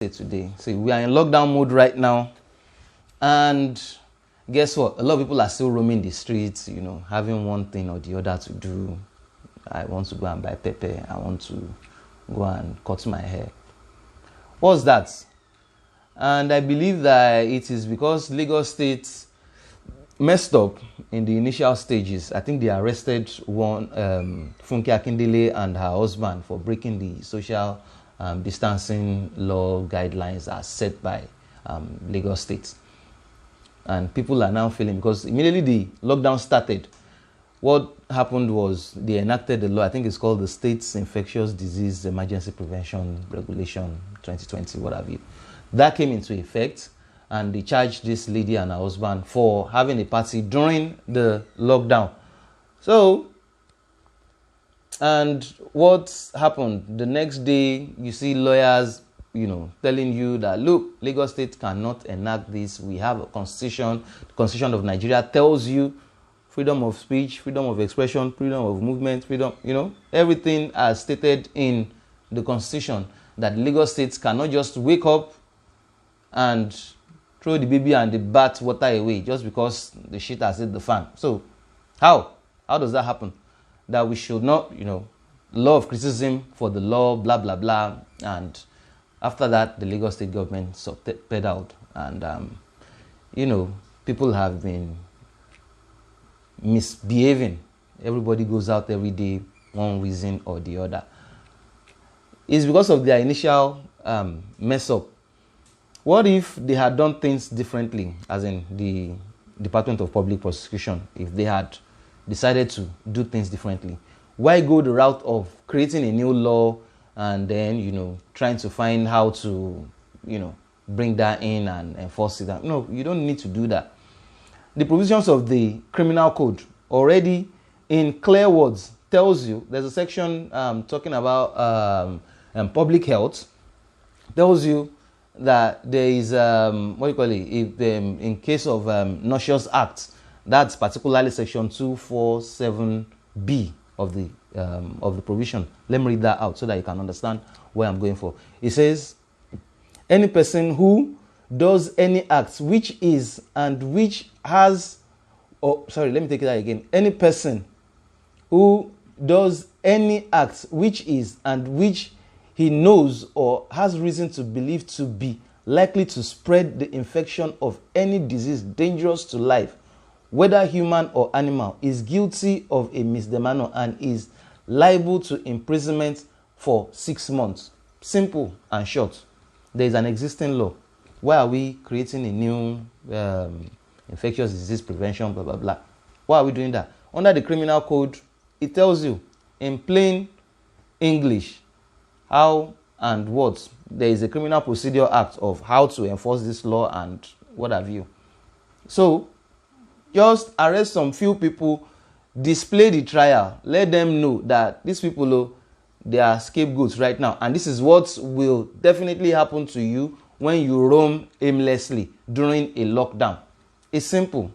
today. See, we are in lockdown mode right now, and guess what? A lot of people are still roaming the streets, having one thing or the other to do. I want to go and buy pepper. I want to go and cut my hair. What's that? And I believe that it is because Lagos State messed up in the initial stages. I think they arrested one Funke Akindele and her husband for breaking the social distancing law guidelines as set by Lagos State. And people are now feeling, because immediately the lockdown started, what happened was they enacted the law. I think it's called the State's Infectious Disease Emergency Prevention Regulation 2020, what have you. That came into effect, and they charged this lady and her husband for having a party during the lockdown. So, and what happened? The next day, you see lawyers, telling you that, look, Lagos State cannot enact this. We have a constitution. The Constitution of Nigeria tells you freedom of speech, freedom of expression, freedom of movement, freedom, everything as stated in the Constitution, that Lagos State cannot just wake up and throw the baby and the bath water away just because the shit has hit the fan. So, how does that happen? That we should not, law of criticism for the law, blah, blah, blah. And after that, the Lagos State government pedaled. And, people have been misbehaving. Everybody goes out every day, one reason or the other. It's because of their initial mess up. What if they had done things differently, as in the Department of Public Prosecution, if they had decided to do things differently? Why go the route of creating a new law and then, trying to find how to, bring that in and enforce it? No, you don't need to do that. The provisions of the criminal code already, in clear words, tells you, there's a section talking about public health, tells you that there is, if in case of noxious acts, that's particularly section 247B of the provision. Let me read that out so that you can understand where I'm going for. It says, any person who does any act which is and which has, let me take that again. Any person who does any act which is and which he knows or has reason to believe to be likely to spread the infection of any disease dangerous to life, whether human or animal, is guilty of a misdemeanor and is liable to imprisonment for 6 months. Simple and short. There is an existing law. Why are we creating a new infectious disease prevention, blah, blah, blah? Why are we doing that? Under the criminal code, it tells you in plain English how and what. There is a criminal procedure act of how to enforce this law and what have you. So, just arrest some few people, display the trial, let them know that these people, they are scapegoats right now. And this is what will definitely happen to you when you roam aimlessly during a lockdown. It's simple.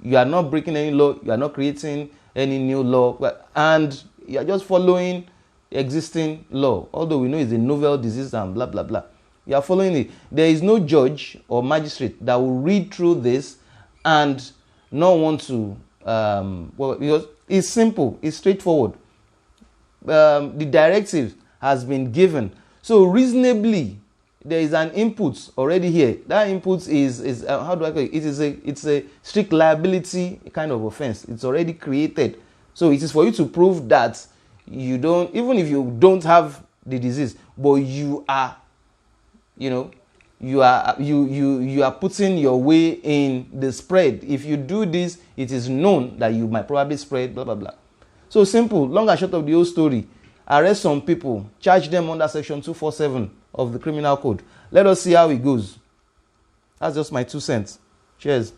You are not breaking any law. You are not creating any new law. And you are just following existing law. Although we know it's a novel disease and blah, blah, blah. You are following it. There is no judge or magistrate that will read through this and not want to, because it's simple, it's straightforward. The directive has been given. So reasonably, there is an input already here. That input is how do I call it? It's a strict liability kind of offense. It's already created. So it is for you to prove that you don't, even if you don't have the disease, but you are, you are putting your way in the spread. If you do this, it is known that you might probably spread, blah, blah, blah. So simple, long and short of the whole story. Arrest some people, charge them under section 247 of the criminal code. Let us see how it goes. That's just my 2 cents. Cheers.